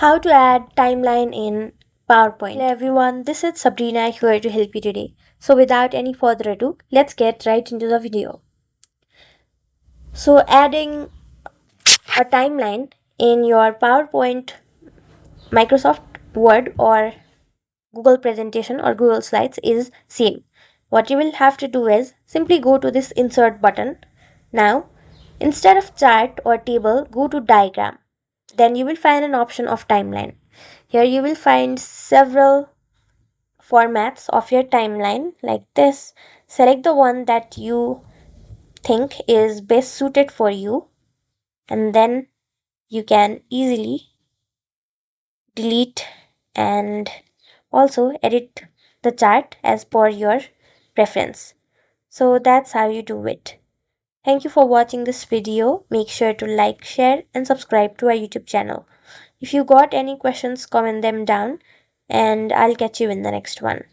How to add timeline in PowerPoint. Hello everyone, this is Sabrina here to help you today. So without any further ado, let's get right into the video. So adding a timeline in your PowerPoint, Microsoft Word or Google presentation or Google Slides is same. What you will have to do is simply go to this insert button. Now, instead of chart or table, go to diagram. Then you will find an option of timeline. Here you will find several formats of your timeline like this. Select the one that you think is best suited for you, and then you can easily delete and also edit the chart as per your preference. So that's how you do it. Thank you for watching this video. Make sure to like, share and subscribe to our YouTube channel. If you got any questions, comment them down and I'll catch you in the next one.